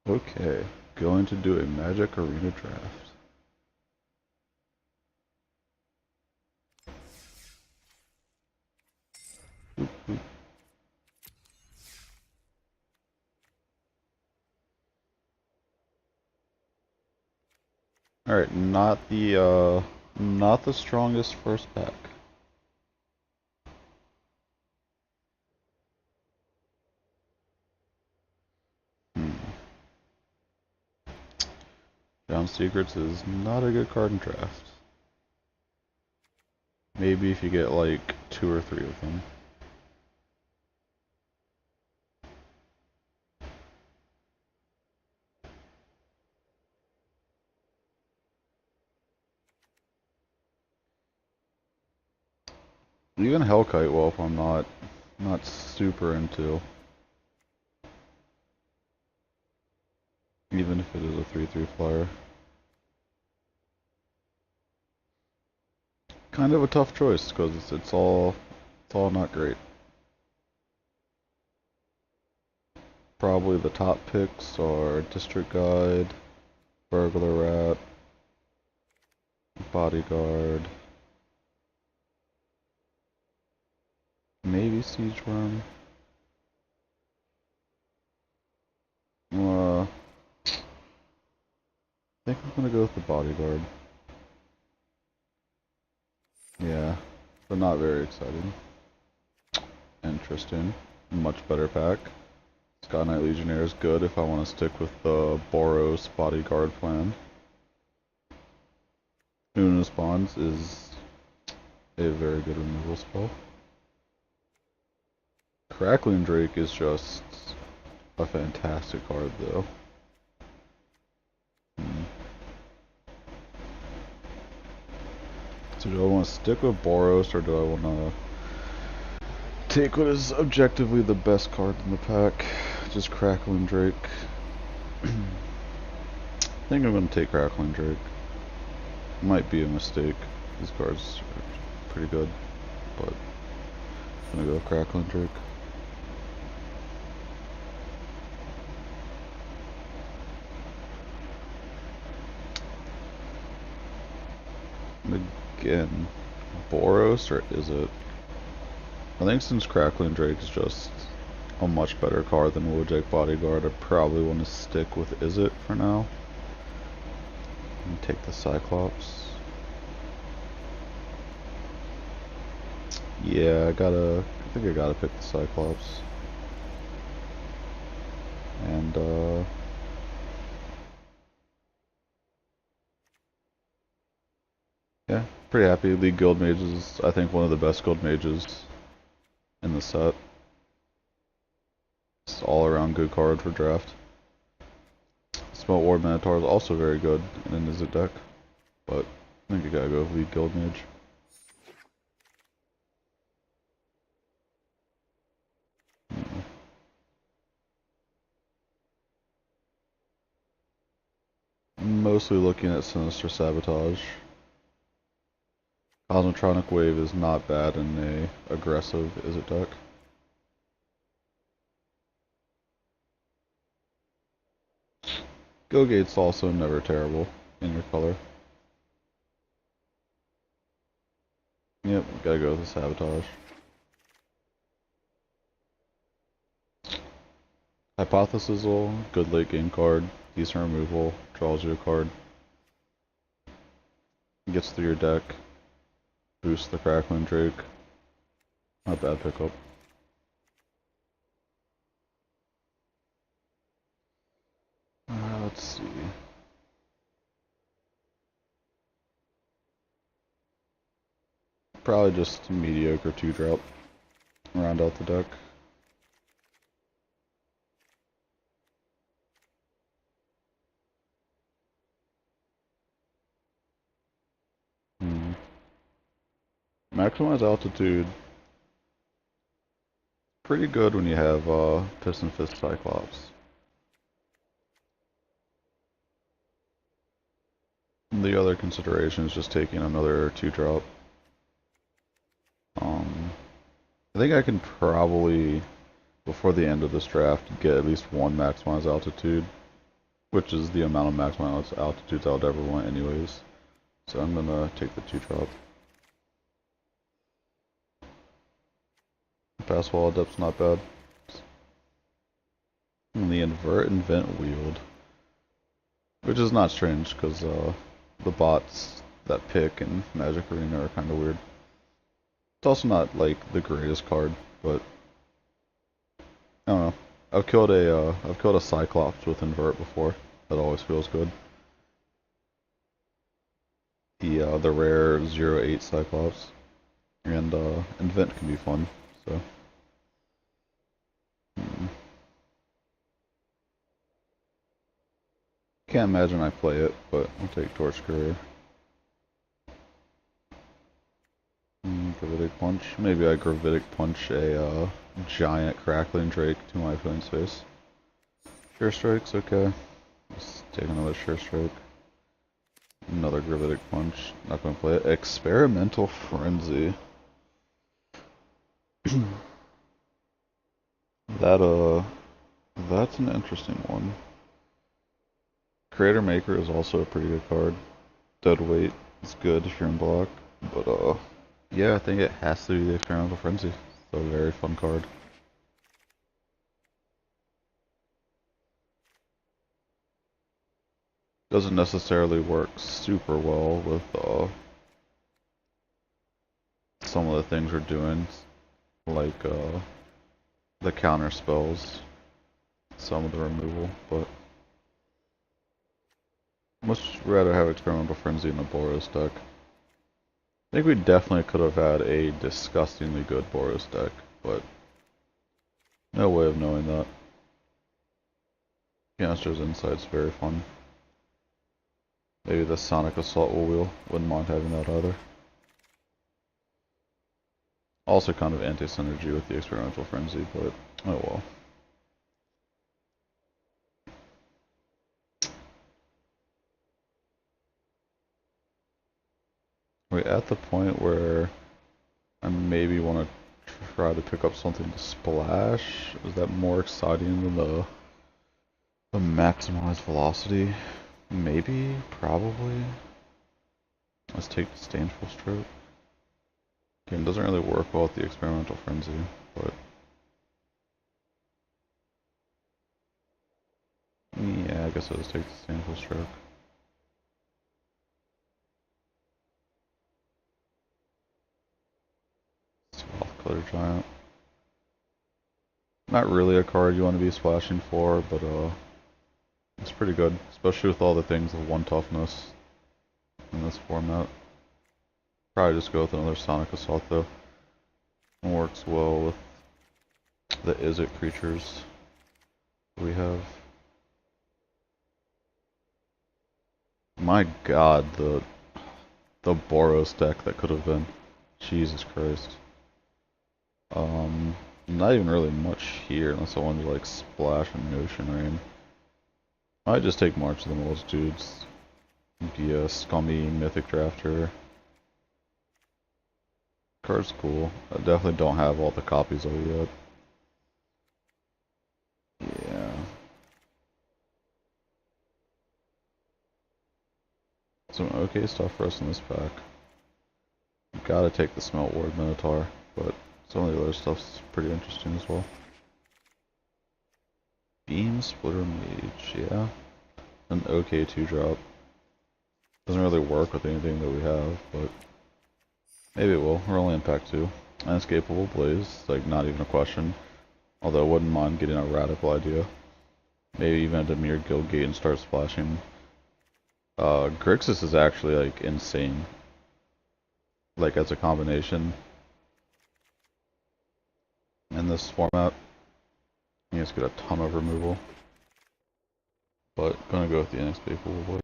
Okay, going to do a Magic Arena draft. Oop, oop. All right, not the strongest first pack. Hmm. John Secrets is not a good card in draft. Maybe if you get like 2 or 3 of them. Even Hellkite Wolf I'm not super into. Even if it is a 3/3 flyer. Kind of a tough choice because it's all not great. Probably the top picks are District Guide, Burglar Rat, Bodyguard, maybe Siege Worm. I think I'm gonna go with the Bodyguard. Yeah, but not very exciting. Interesting. Much better pack. Sky Knight Legionnaire is good if I want to stick with the Boros Bodyguard plan. Una's Bonds is a very good removal spell. Crackling Drake is just a fantastic card though. So do I want to stick with Boros or do I want to take what is objectively the best card in the pack? Just Crackling Drake. I think I'm going to take Crackling Drake. Might be a mistake. These cards are pretty good, but I'm going to go with Crackling Drake. Again, Boros or Izzet? I think since Crackling Drake is just a much better card than Wojak Bodyguard, I probably want to stick with Izzet for now. And take the Cyclops. Yeah, I think I gotta pick the Cyclops. And yeah, pretty happy. League Guild Mage is, I think, one of the best Guild Mages in the set. It's all around good card for draft. Smelt Ward Minotaur is also very good in an Izzet deck, but I think you gotta go with League Guild Mage. Mostly looking at Sinister Sabotage. Cosmotronic Wave is not bad in a aggressive Izzet deck. Go Gate's also never terrible in your color. Yep, gotta go with the Sabotage. Hypothesizal, good late game card, decent removal, draws you a card. Gets through your deck, boosts the Crackling Drake. Not bad pickup. Let's see. Probably just mediocre 2-drop. Round out the deck. Maximize Altitude. Pretty good when you have Piston Fist Cyclops. The other consideration is just taking another 2-drop. I think I can probably, before the end of this draft, get at least one Maximize Altitude which is the amount of maximum altitudes I would ever want anyways. So I'm gonna take the 2-drop. Pass wall adept's not bad. And the invent wield, which is not strange because the bots that pick in Magic Arena are kind of weird. It's also not like the greatest card, but I don't know. I've killed a Cyclops with invert before. That always feels good. The rare 0/8 Cyclops, and invent can be fun. So. Can't imagine I play it, but I'll take Torch Courier. Gravitic Punch. Maybe I Gravitic Punch a giant Crackling Drake to my opponent's face. Sure Strike's okay. Let's take another Sure Strike. Another Gravitic Punch. Not gonna play it. Experimental Frenzy. That's an interesting one. Creator Maker is also a pretty good card. Dead Weight is good if you're in block, but yeah, I think it has to be the Experimental Frenzy. It's a very fun card. Doesn't necessarily work super well with some of the things we're doing, like the counter spells, some of the removal, but much rather have Experimental Frenzy in the Boros deck. I think we definitely could have had a disgustingly good Boros deck, but no way of knowing that. Canister's Insight's very fun. Maybe the Sonic Assault wheel, wouldn't mind having that either. Also kind of anti-synergy with the Experimental Frenzy, but oh well. We're at the point where I maybe want to try to pick up something to splash. Is that more exciting than the maximized velocity? Maybe, probably. Let's take the Disdainful Stroke. Again, it doesn't really work well with the Experimental Frenzy, but yeah, I guess I'll just take the Disdainful Stroke. Clear Giant. Not really a card you want to be splashing for, but it's pretty good, especially with all the things of 1 toughness in this format. Probably just go with another Sonic Assault though. It works well with the Izzet creatures we have. My god, the Boros deck that could have been. Jesus Christ. Not even really much here unless I wanted to like splash an Ocean Rain. Might just take March of the Multitudes. Be a scummy Mythic Drafter. Card's cool. I definitely don't have all the copies of it yet. Yeah. Some okay stuff for us in this pack. Gotta take the Smelt Ward Minotaur, but some of the other stuff's pretty interesting as well. Beam Splitter Mage, yeah. An okay 2-drop. Doesn't really work with anything that we have, but maybe it will. We're only in pack 2. Unescapable Blaze, like not even a question. Although I wouldn't mind getting a radical idea. Maybe even a Demir Guildgate and start splashing. Grixis is actually like insane. Like as a combination. In this format, you just get a ton of removal. But gonna go with the Inescapable Blaze.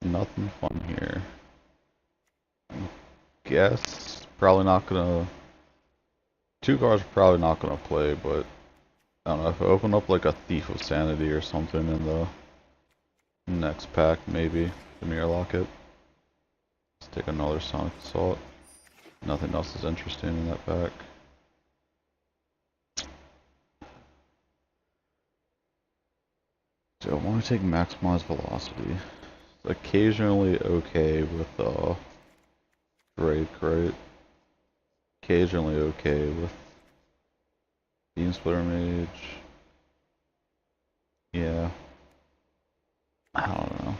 Nothing fun here. I guess probably not gonna. 2 cards probably not gonna play, but I don't know if I open up like a Thief of Sanity or something in the next pack, maybe the Mirror Locket. Let's take another Sonic Assault. Nothing else is interesting in that pack. I want to take maximize velocity. It's occasionally okay with Drake, right? Occasionally okay with Beam Splitter Mage. Yeah. I don't know.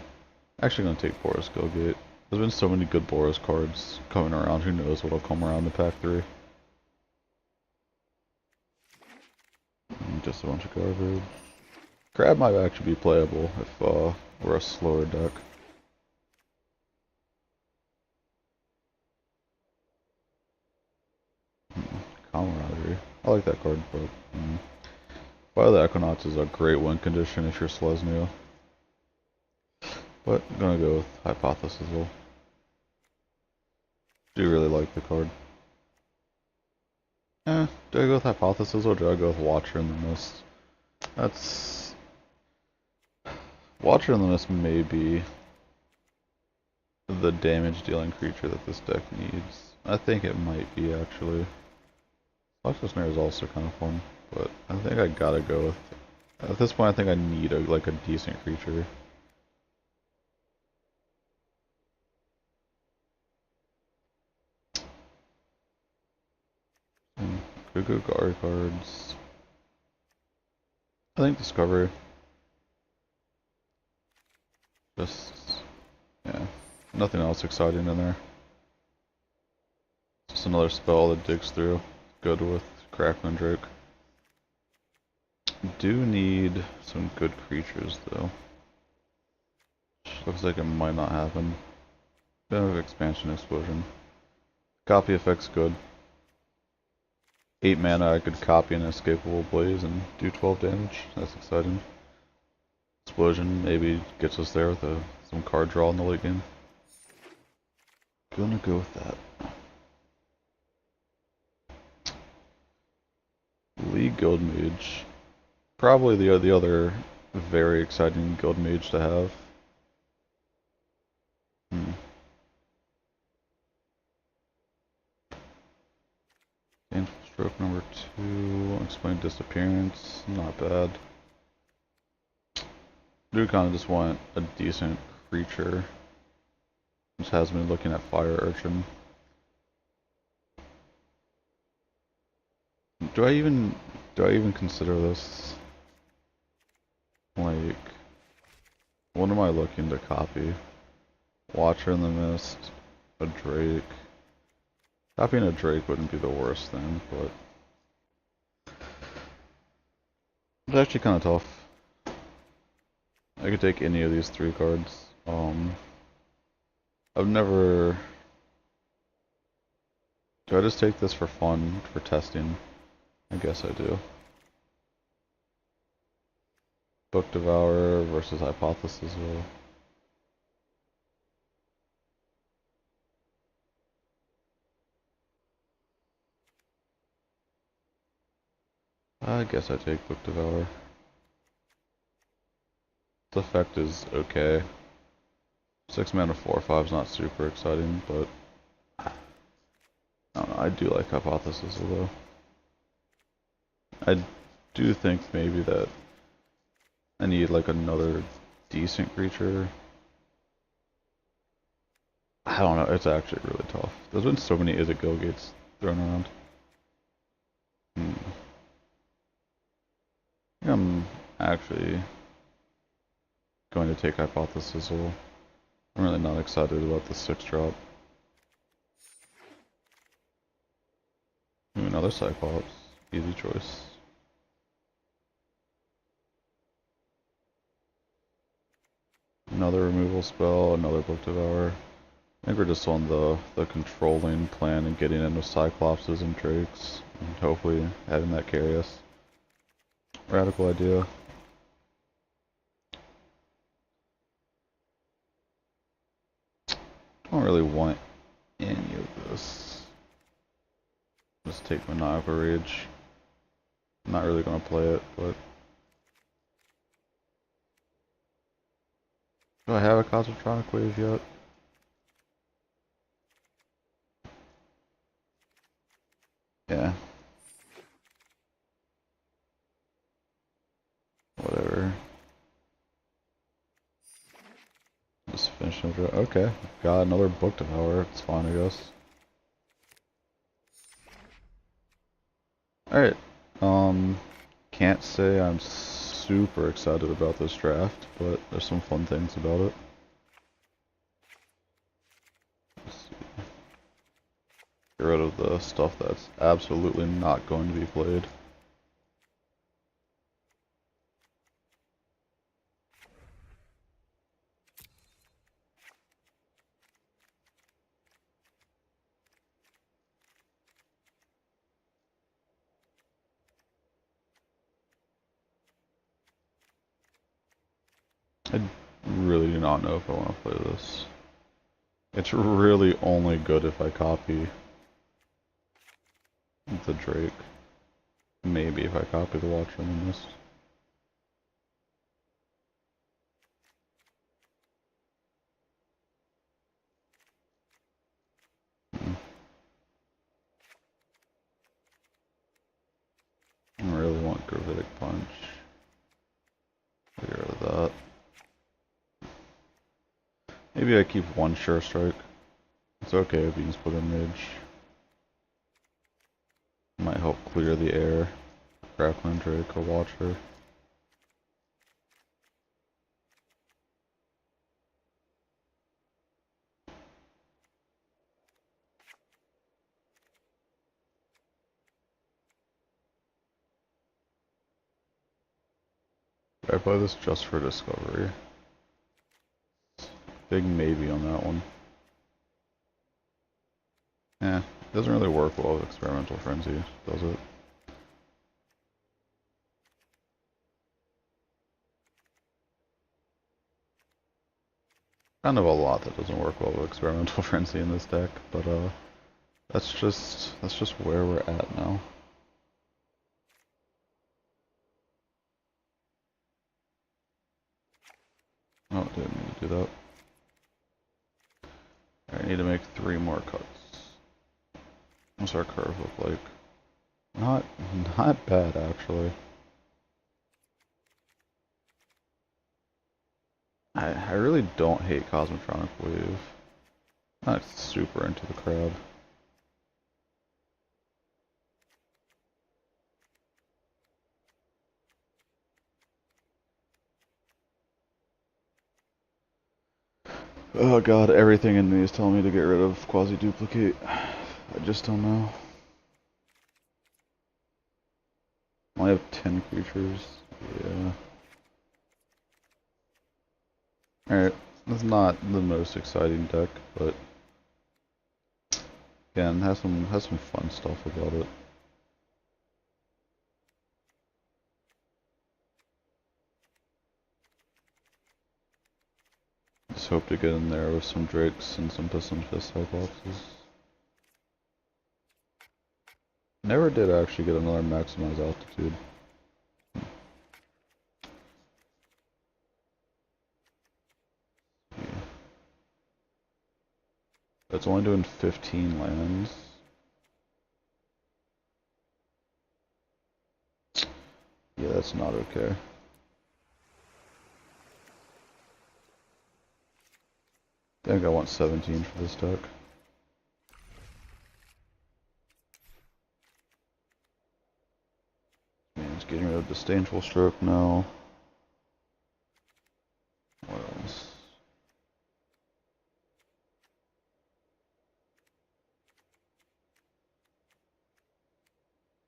Actually gonna take Boros Gilgate. There's been so many good Boros cards coming around, who knows what'll come around in pack 3. Just a bunch of garbage. Crab might actually be playable if we're a slower deck. Camaraderie. I like that card, but Fire the Equinox is a great win condition if you're Selesnya. But I'm gonna go with Hypothesis. Do really like the card. Do I go with Hypothesis or do I go with Watcher in the Mist? That's... Watcher in the Mist may be the damage dealing creature that this deck needs. I think it might be, actually. Fluxus Snare is also kind of fun, but I think I gotta go with... At this point, I think I need like a decent creature. Good guard cards. I think Discovery. Just... yeah. Nothing else exciting in there. Just another spell that digs through. Good with Crackling Drake. Do need some good creatures though. Looks like it might not happen. Bit of Expansion Explosion. Copy effect's good. 8 mana, I could copy an Escapable Blaze and do 12 damage. That's exciting. Explosion maybe gets us there with some card draw in the late game. Gonna go with that. League Guild Mage. Probably the other very exciting Guild Mage to have. Painful Stroke number 2. Explain Disappearance. Not bad. Do kind of just want a decent creature. Just has been looking at Fire Urchin. Do I even consider this? Like, what am I looking to copy? Watcher in the Mist, a Drake. Copying a Drake wouldn't be the worst thing, but it's actually kind of tough. I could take any of these 3 cards. I've never... Do I just take this for fun, for testing? I guess I do. Book Devourer versus Hypothesis. I guess I take Book Devourer. The effect is okay. 6 mana 4/5 is not super exciting, but I don't know, I do like Hypothesis though. I do think maybe that I need like another decent creature. I don't know, it's actually really tough. There's been so many Izzet Gilgates thrown around. I think I'm actually going to take Hypothesis. I'm really not excited about the 6-drop. Ooh, another Cyclops. Easy choice. Another removal spell, another Book Devourer. I think we're just on the controlling plan and getting into Cyclopses and Drakes, and hopefully having that carry us. Radical idea. Don't really want any of this. Just take Maniacal Rage. I'm not really gonna play it, but do I have a Cosmotronic Wave yet? Yeah. Whatever. Nation of Okay, got another book devour. It's fine, I guess. Alright. Can't say I'm super excited about this draft, but there's some fun things about it. Let's see. Get rid of the stuff that's absolutely not going to be played. I really do not know if I want to play this. It's really only good if I copy the Drake. Maybe if I copy the Watcher in this. I really want Gravitic Punch. Get rid of that. Maybe I keep one Sure Strike. It's okay if you just put a Mage. Might help clear the air. Crackling Drake or Watcher. I play this just for discovery. Big maybe on that one. Eh, it doesn't really work well with Experimental Frenzy, does it? Kind of a lot that doesn't work well with Experimental Frenzy in this deck, but that's just where we're at now. Oh, didn't mean to do that. I need to make 3 more cuts. What's our curve look like? Not bad actually. I really don't hate Cosmotronic Wave. Not super into the crab. Oh god, everything in me is telling me to get rid of Quasi-Duplicate. I just don't know. I only have 10 creatures. Yeah. Alright, that's not the most exciting deck, but again, has some fun stuff about it. Just hope to get in there with some Drakes and some Piston Fist Cyclopses. Never did actually get another Maximize Altitude. It's only doing 15 lands. Yeah, that's not okay. I think I want 17 for this deck. It's getting rid of Disdainful Stroke now. What else?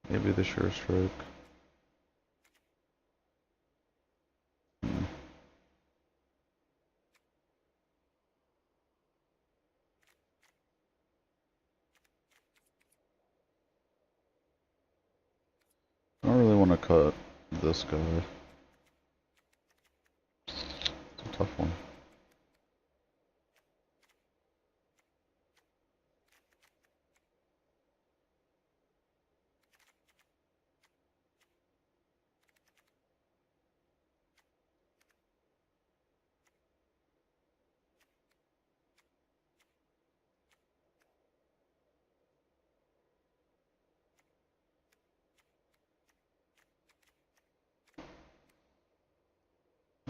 Maybe the Sure Strike. I don't really want to cut this guy. It's a tough one.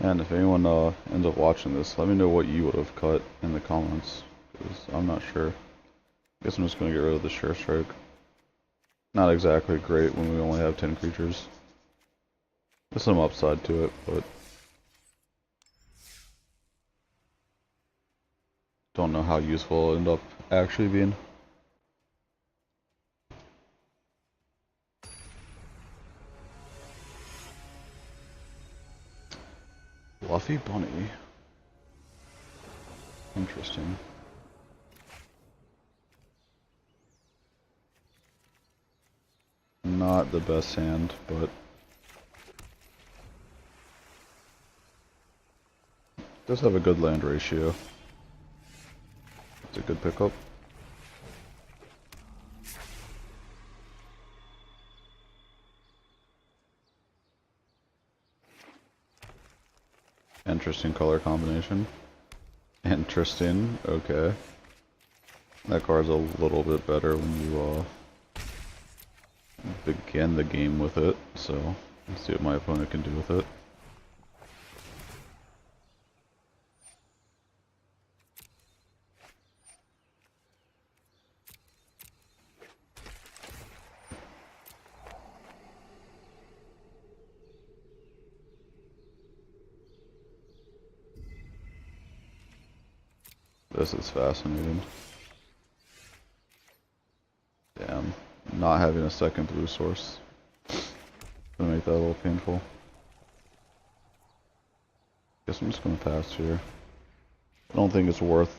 And if anyone ends up watching this, let me know what you would have cut in the comments, because I'm not sure. Guess I'm just going to get rid of the Share Strike. Not exactly great when we only have 10 creatures. There's some upside to it, but don't know how useful it'll end up actually being. Fluffy Bunny. Interesting. Not the best hand, but does have a good land ratio. It's a good pickup. Interesting color combination. Interesting, okay. That card's a little bit better when you begin the game with it, so let's see what my opponent can do with it. This is fascinating. Damn. Not having a second blue source. Gonna make that a little painful. Guess I'm just gonna pass here. I don't think it's worth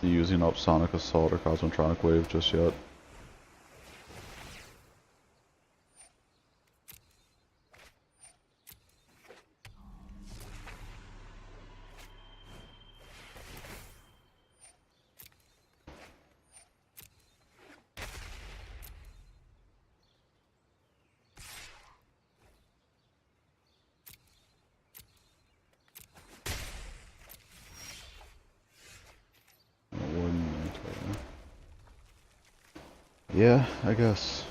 using up Sonic Assault or Cosmotronic Wave just yet. Yeah, I guess.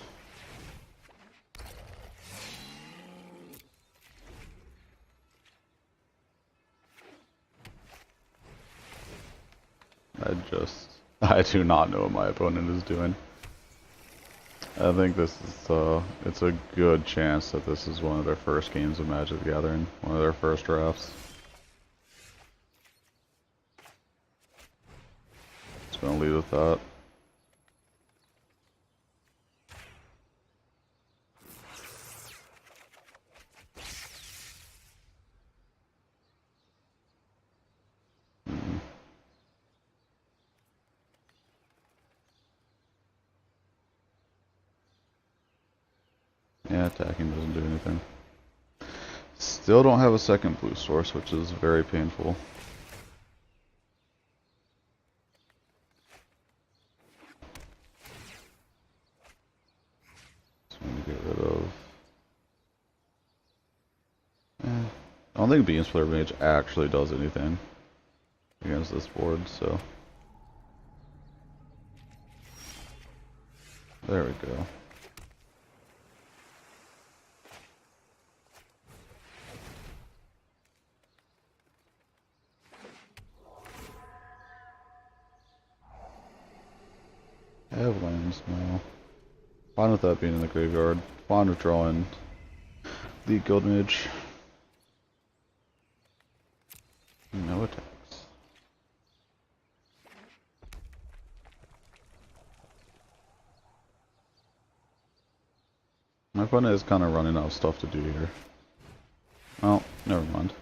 I do not know what my opponent is doing. I think this is, it's a good chance that this is one of their first games of Magic the Gathering, one of their first drafts. Just gonna leave with that. Yeah, attacking doesn't do anything. Still don't have a second blue source, which is very painful. So I'm gonna get rid of... I don't think Beam Splitter Mage actually does anything against this board, so... There we go. Avalanche now. Fine with that being in the graveyard. Fine with drawing the Guild Mage. No attacks. My opponent is kind of running out of stuff to do here. Well, never mind.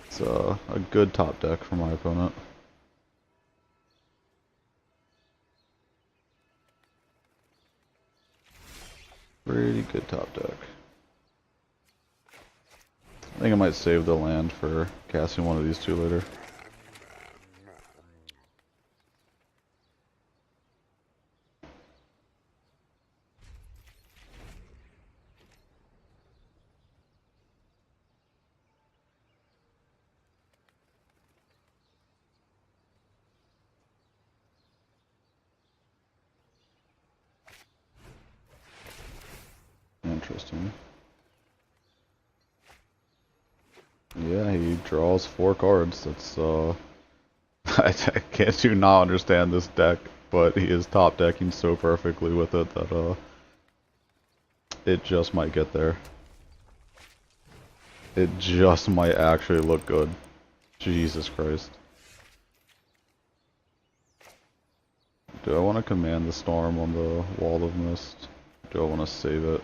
It's a good top deck for my opponent. Pretty good top deck. I think I might save the land for casting one of these two later. Interesting. Yeah, he draws 4 cards. That's I do not understand this deck, but he is top decking so perfectly with it that it just might get there. It just might actually look good. Jesus Christ. Do I want to command the storm on the Wall of Mist? Do I want to save it?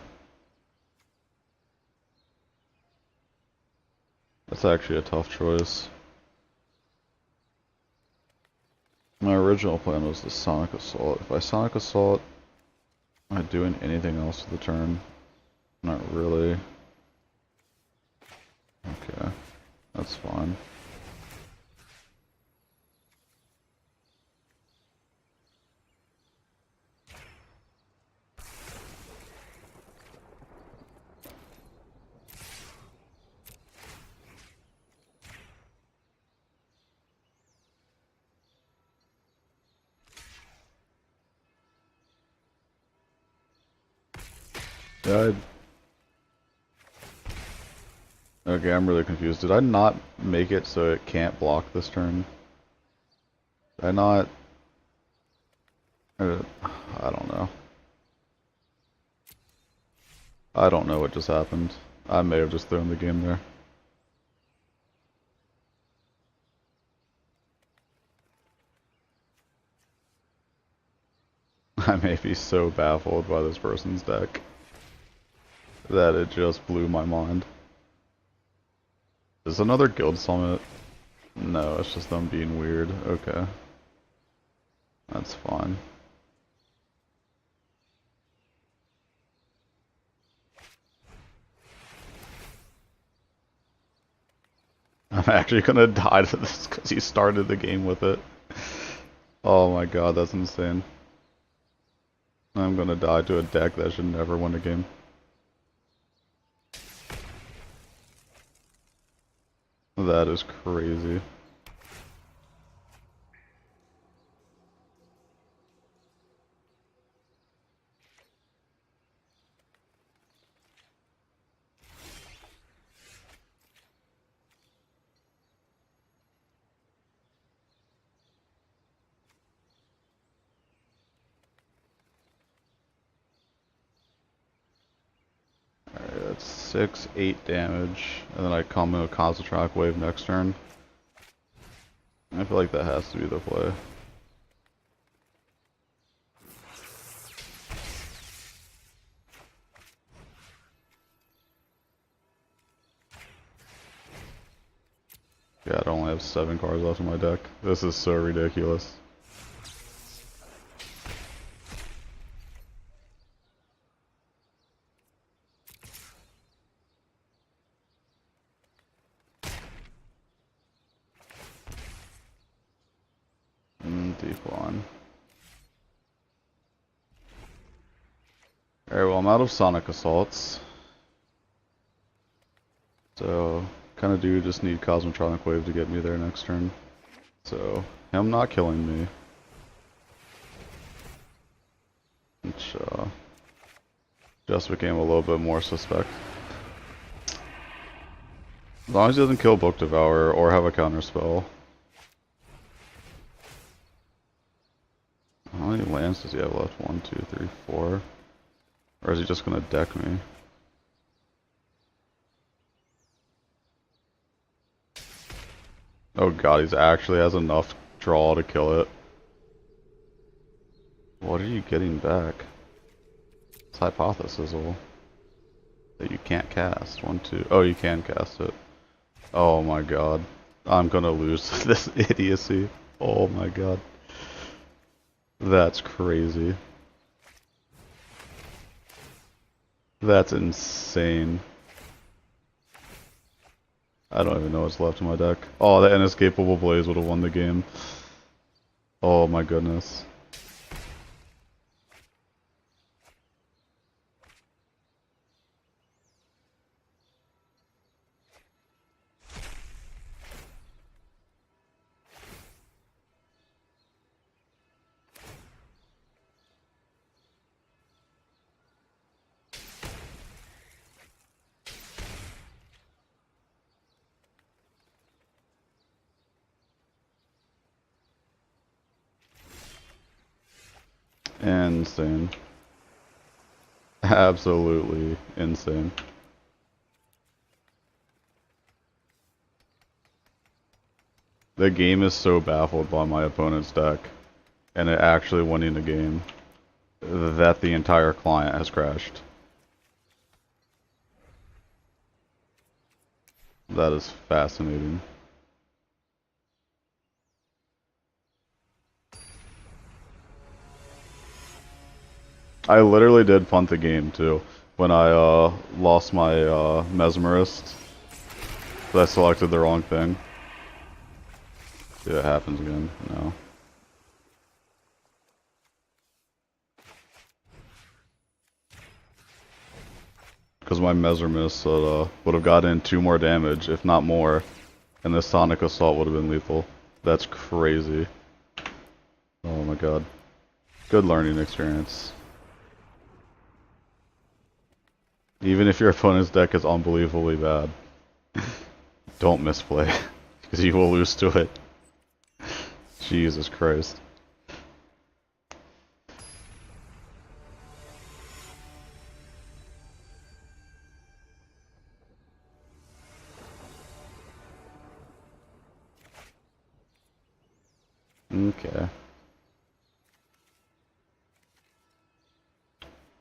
That's actually a tough choice. My original plan was the Sonic Assault. If I Sonic Assault, am I doing anything else with the turn? Not really. Okay, that's fine. Yeah, okay, I'm really confused. Did I not make it so it can't block this turn? Did I not... I don't know. I don't know what just happened. I may have just thrown the game there. I may be so baffled by this person's deck that it just blew my mind. Is another guild summit? No, it's just them being weird. Okay. That's fine. I'm actually gonna die to this because he started the game with it. Oh my god, that's insane. I'm gonna die to a deck that should never win a game. That is crazy. Alright, that's 6, 8 damage, and then I come in a Concentrac Wave next turn. I feel like that has to be the play. God, I only have 7 cards left in my deck. This is so ridiculous. Decline. Alright, well I'm out of Sonic Assaults. So, kinda do just need Cosmotronic Wave to get me there next turn. So, him not killing me. Which, just became a little bit more suspect. As long as he doesn't kill Book Devourer or have a counter spell. How many lands does he have left? 1, 2, 3, 4. Or is he just gonna deck me? Oh god, he actually has enough draw to kill it. What are you getting back? It's Hypothesis that you can't cast. 1, 2. Oh, you can cast it. Oh my god. I'm gonna lose this idiocy. Oh my god. That's crazy. That's insane. I don't even know what's left in my deck. Oh, the Inescapable Blaze would have won the game. Oh my goodness. Insane. Absolutely insane. The game is so baffled by my opponent's deck, and it actually winning the game, that the entire client has crashed. That is fascinating. I literally did punt the game too when I lost my mesmerist. But I selected the wrong thing. See if it happens again. No. Because my mesmerist would have gotten 2 more damage, if not more, and this sonic assault would have been lethal. That's crazy. Oh my god. Good learning experience. Even if your opponent's deck is unbelievably bad, don't misplay, because you will lose to it. Jesus Christ. Okay.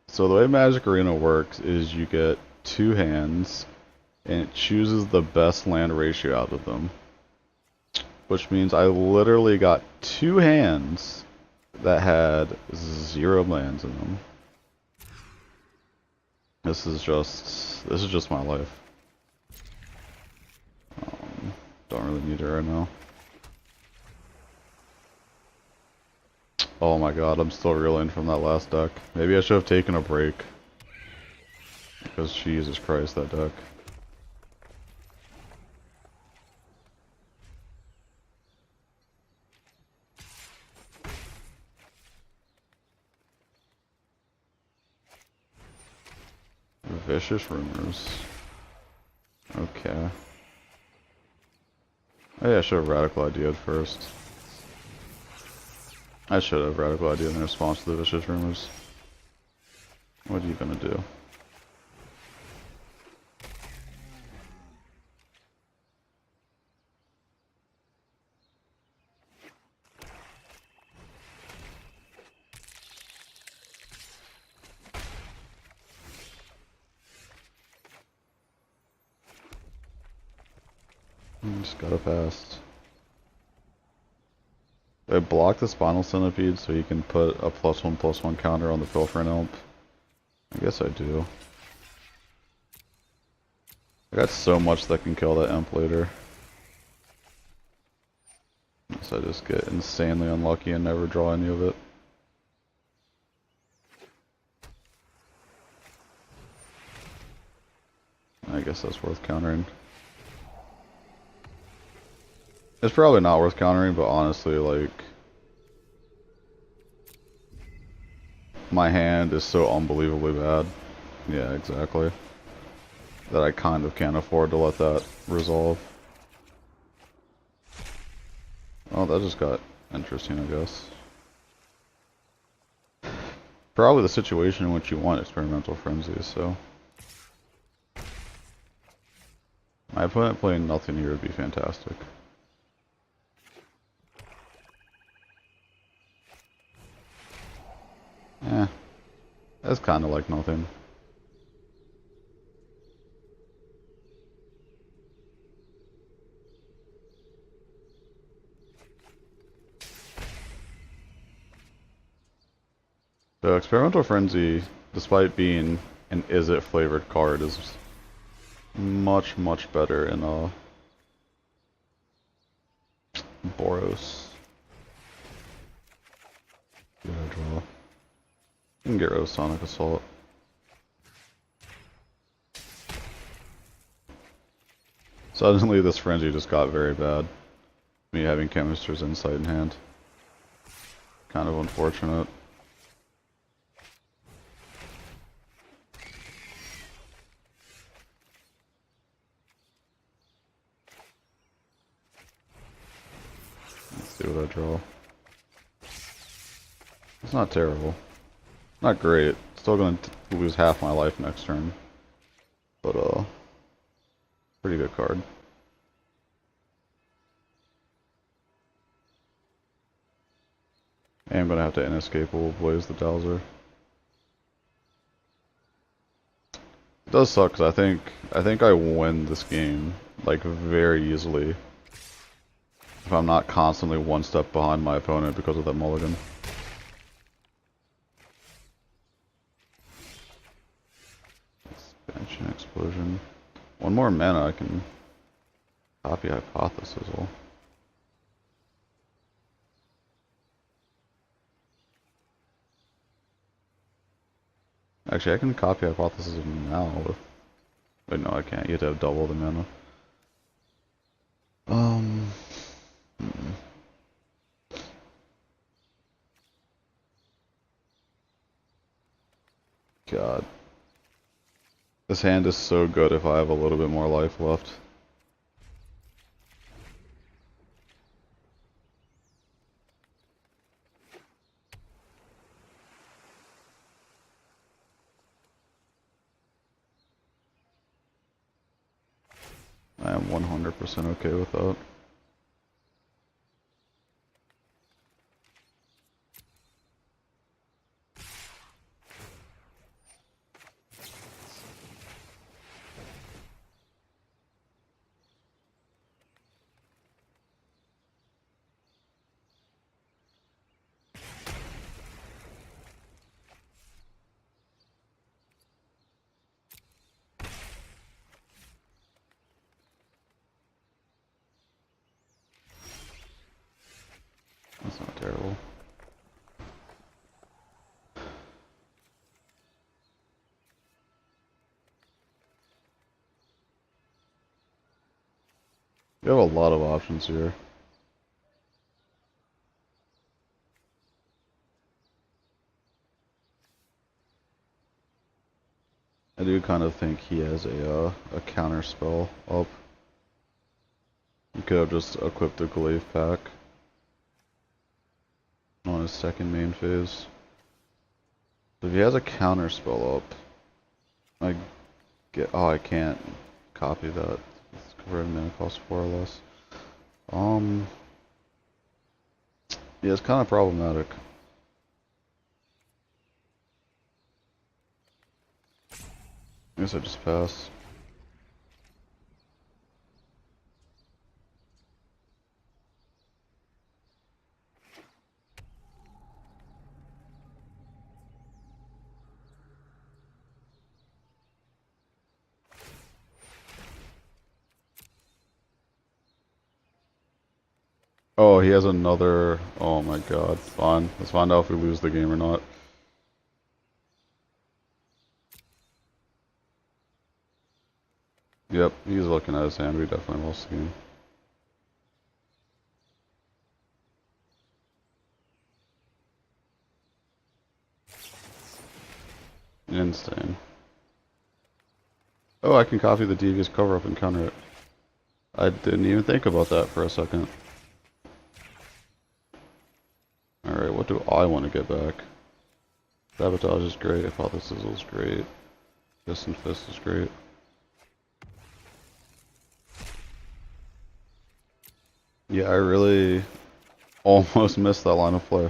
So the way Magic Arena works is you get 2 hands, and it chooses the best land ratio out of them. Which means I literally got 2 hands that had 0 lands in them. This is just my life. Don't really need it right now. Oh my god, I'm still reeling from that last deck. Maybe I should have taken a break. Because Jesus Christ, that deck. Vicious Rumors. Okay. Oh yeah, I should have Radical Idea'd first. I should have Radical Idea in response to the Vicious Rumors. What are you gonna do? Just gotta pass. I block the Spinal Centipede so you can put a +1/+1 counter on the Pilfering Imp. I guess I do. I got so much that can kill that Imp later. So I just get insanely unlucky and never draw any of it. I guess that's worth countering. It's probably not worth countering, but honestly, like, my hand is so unbelievably bad. Yeah, exactly. That I kind of can't afford to let that resolve. Oh, that just got interesting, I guess. Probably the situation in which you want Experimental Frenzy, so. My opponent playing nothing here would be fantastic. Eh, that's kind of like nothing. So Experimental Frenzy, despite being an Izzet flavored card, is much, much better in Boros. Good draw. You can get rid of Sonic Assault. Suddenly this Frenzy just got very bad. Me having Chemist's Insight in hand. Kind of unfortunate. Let's see what I draw. It's not terrible. Not great. Still gonna lose half my life next turn. But, pretty good card. And I'm gonna have to inescapable Blaze the Dowser. It does suck, because I think I win this game, like, very easily. If I'm not constantly one step behind my opponent because of that mulligan. Expansion, explosion. One more mana, I can copy Hypothesis. Actually, I can copy Hypothesis now with... Wait, no, I can't. You have to have double the mana. God. This hand is so good if I have a little bit more life left. I am 100% okay with that. That's not terrible. You have a lot of options here. I do kind of think he has a counter spell up. You could have just equipped a Glaive Pack on his second main phase. If he has a counter spell up, I can't copy that. It's converted mana cost 4 or less. Yeah, it's kind of problematic. I guess I just pass. Oh, he has another... Oh my god. Fine. Let's find out if we lose the game or not. Yep, he's looking at his hand. We definitely lost the game. Insane. Oh, I can copy the Devious cover up and counter it. I didn't even think about that for a second. Alright, what do I want to get back? Sabotage is great, Hypothesis is great. Fist and Fist is great. Yeah, I really almost missed that line of play.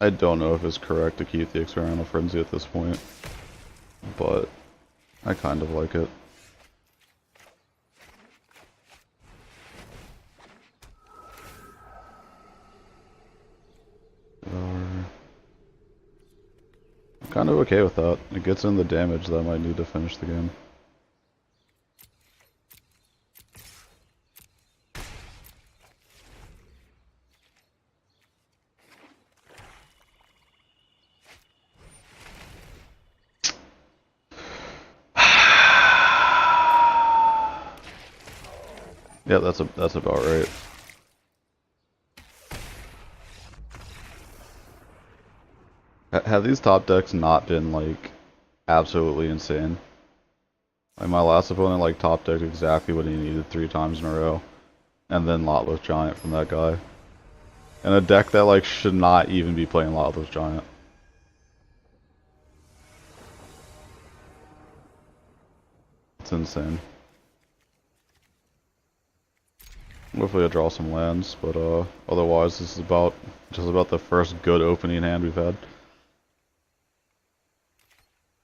I don't know if it's correct to keep the Experimental Frenzy at this point, but I kind of like it. I'm kind of okay with that. It gets in the damage that I might need to finish the game. Yeah, that's about right. Have these top decks not been like absolutely insane? Like my last opponent like top decked exactly what he needed 3 times in a row. And then Lotless Giant from that guy. And a deck that like should not even be playing Lotless Giant. It's insane. Hopefully I draw some lands, but otherwise this is just about the first good opening hand we've had.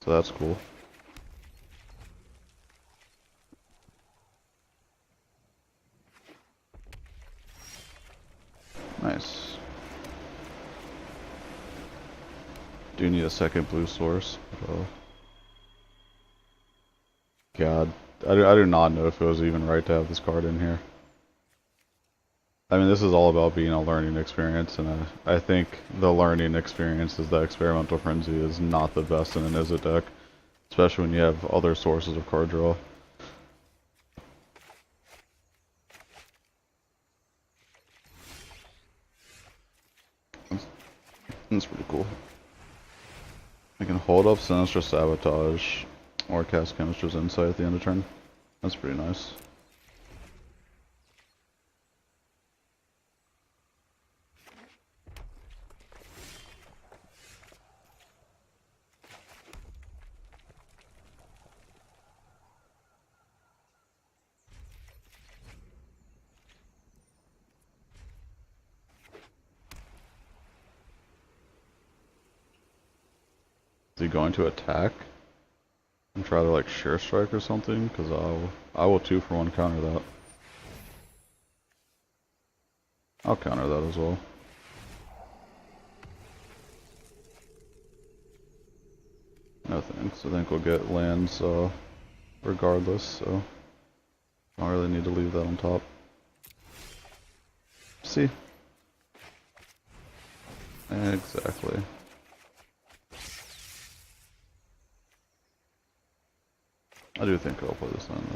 So that's cool. Nice. Do need a second blue source. God, I do not know if it was even right to have this card in here. I mean, this is all about being a learning experience, and I think the learning experience is that Experimental Frenzy is not the best in an Izzet deck, especially when you have other sources of card draw. That's pretty cool. I can hold up Sinister Sabotage or cast Chemist's Insight at the end of turn. That's pretty nice. Is he going to attack and try to like Sheer Strike or something? Because I will 2-for-1 counter that. I'll counter that as well. No thanks. I think we'll get lands regardless, so I don't really need to leave that on top. See? Exactly. I do think I'll play this line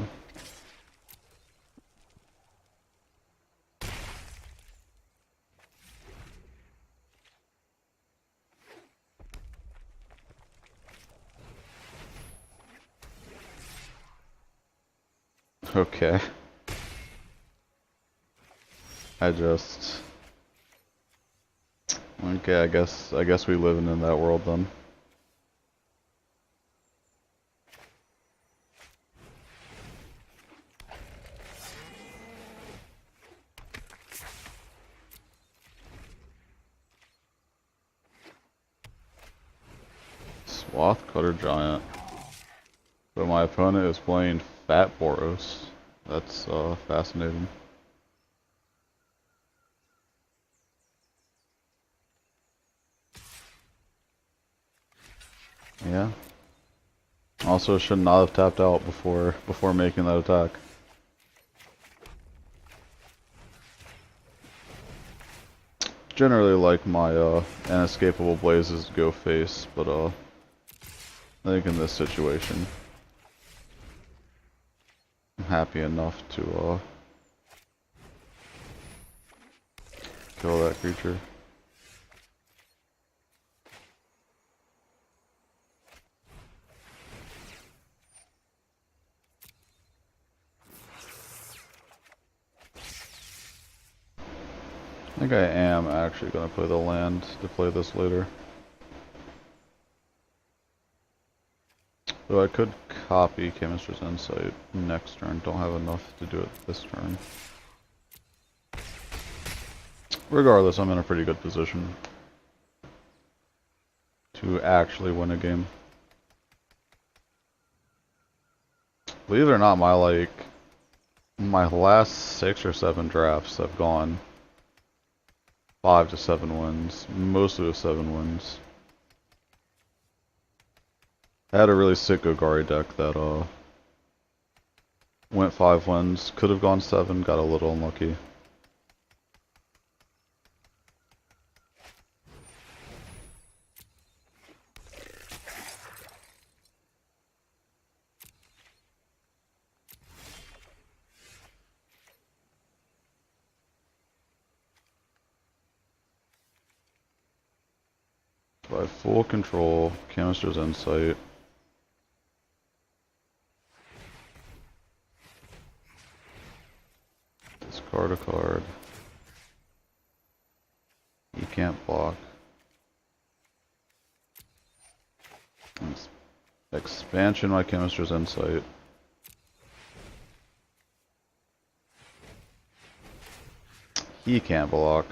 though. Okay. Okay, I guess we live in that world then. Swath Cutter Giant. But my opponent is playing Fat Boros. That's fascinating. Yeah. Also should not have tapped out before making that attack. Generally like my Inescapable Blazes go face, but I think in this situation I'm happy enough to kill that creature. I think I am actually going to play the land to play this later. Though I could copy Chemist's Insight next turn, don't have enough to do it this turn. Regardless, I'm in a pretty good position to actually win a game. Believe it or not, my last 6 or 7 drafts have gone 5 to 7 wins, mostly with 7 wins. I had a really sick Ogari deck that went 5 wins, could have gone 7, got a little unlucky. So I have full control, Chemist's Insight. Discard a card. You can't block. Expansion my Chemist's Insight. He can't block.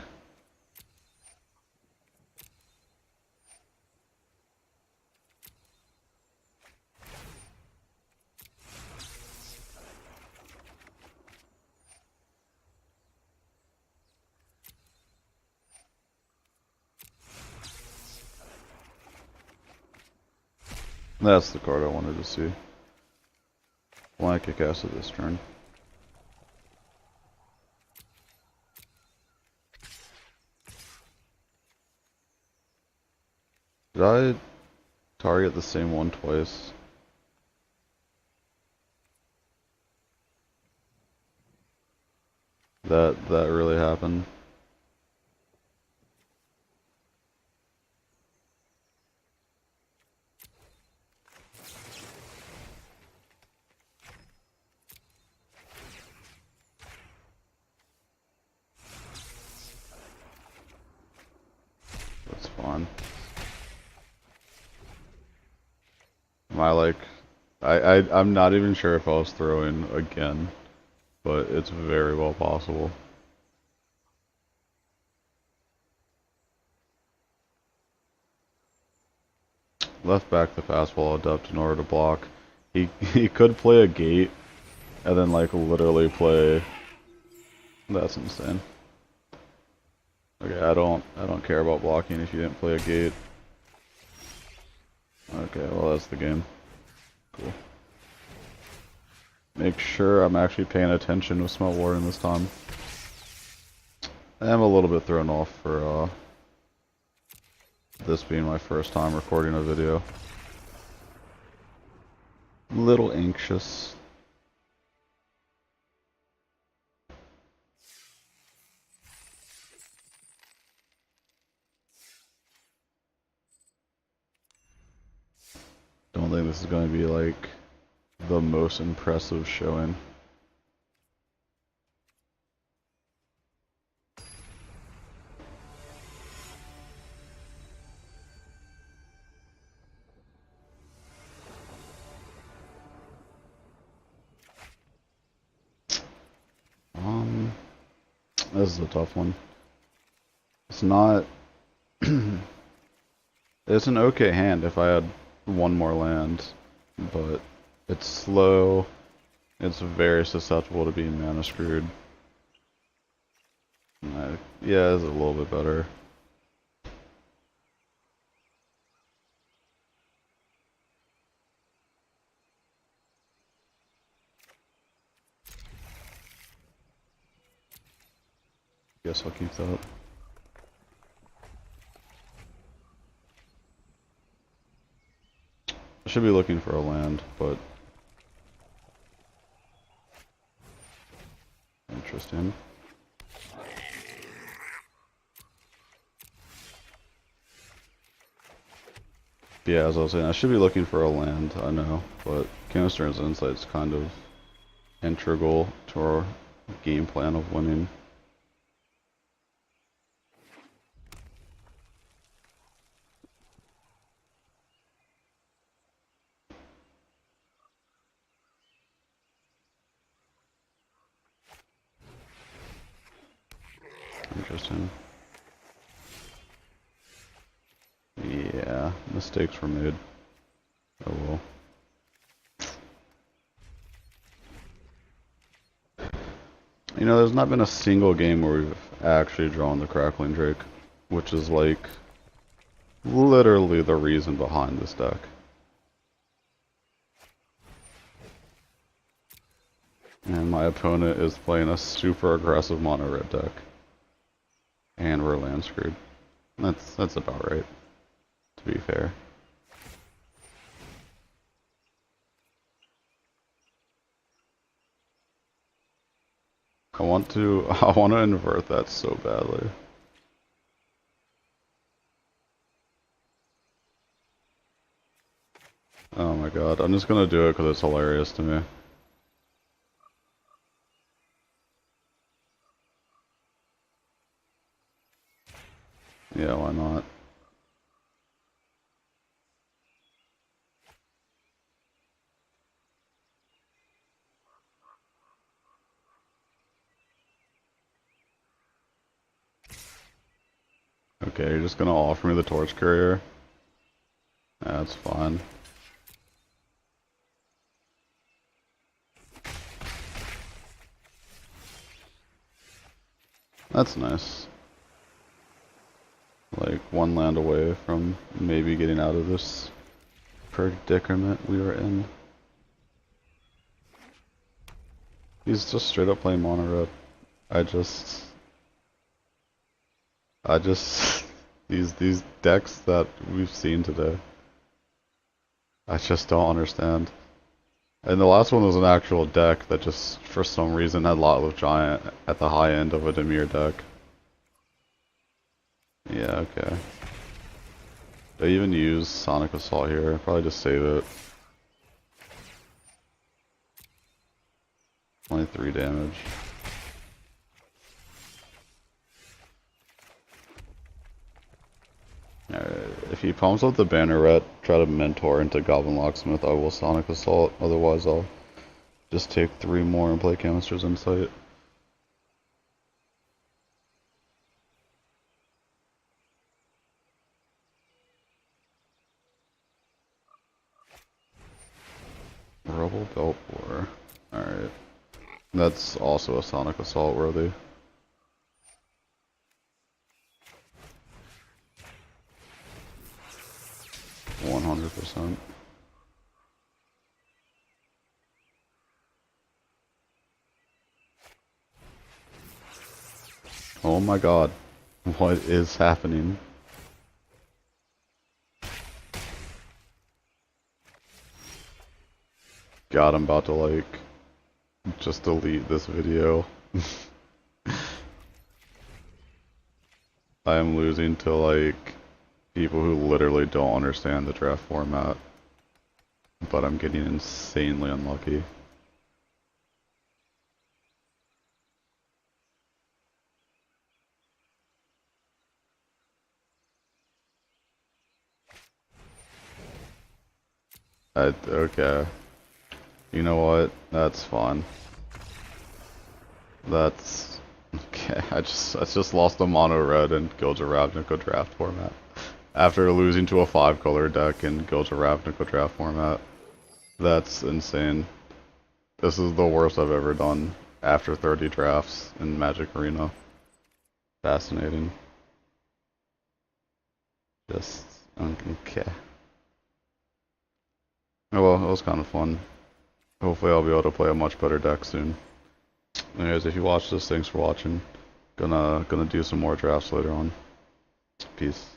That's the card I wanted to see. Blanket Acid this turn. Did I target the same one twice? That really happened. That's fine. Am I like... I'm not even sure if I was throwing again, but it's very well possible. Left back the fastball adept in order to block. He could play a gate and then like literally play. That's insane. Okay, I don't care about blocking if you didn't play a gate. Okay, well that's the game. Cool. Make sure I'm actually paying attention with Smelt Warden this time. I am a little bit thrown off for this being my first time recording a video. A little anxious. Don't think this is going to be like the most impressive showing. This is a tough one. It's not... It's an okay hand if I had one more land, but it's slow. It's very susceptible to being mana screwed. Yeah, it's a little bit better. Guess I'll keep that. I should be looking for a land, but interesting. Yeah, as I was saying, I should be looking for a land, I know, but Chemist's Insight's kind of integral to our game plan of winning. Interesting. Yeah, mistakes were made. Oh well. You know, there's not been a single game where we've actually drawn the Crackling Drake, which is like literally the reason behind this deck. And my opponent is playing a super aggressive mono red deck. And we're land screwed. That's about right, to be fair. I want to invert that so badly. Oh my god, I'm just gonna do it because it's hilarious to me. Yeah, why not? Okay, you're just gonna offer me the torch courier? That's fine. That's nice. Like, one land away from maybe getting out of this predicament we were in. He's just straight up playing mono red. I just these decks that we've seen today, I just don't understand. And the last one was an actual deck that just for some reason had Lot with Giant at the high end of a Dimir deck. Yeah, okay. I even use Sonic Assault here, probably just save it. Only 3 damage. Alright, if he pumps out the Banneret, try to mentor into Goblin Locksmith, I will Sonic Assault, otherwise I'll just take 3 more and play Canister's Insight. Rubble Belt War. Alright. That's also a Sonic Assault worthy. %. Oh my god. What is happening? God, I'm about to like just delete this video. I am losing to like people who literally don't understand the draft format, but I'm getting insanely unlucky. Okay. You know what? That's fine. That's okay. I just lost a mono red in Guild of Ravnica draft format. After losing to a 5-color deck in Guild of Ravnica draft format. That's insane. This is the worst I've ever done after 30 drafts in Magic Arena. Fascinating. Just okay. Oh well, it was kind of fun. Hopefully I'll be able to play a much better deck soon. Anyways, if you watch this, thanks for watching. Gonna do some more drafts later on. Peace.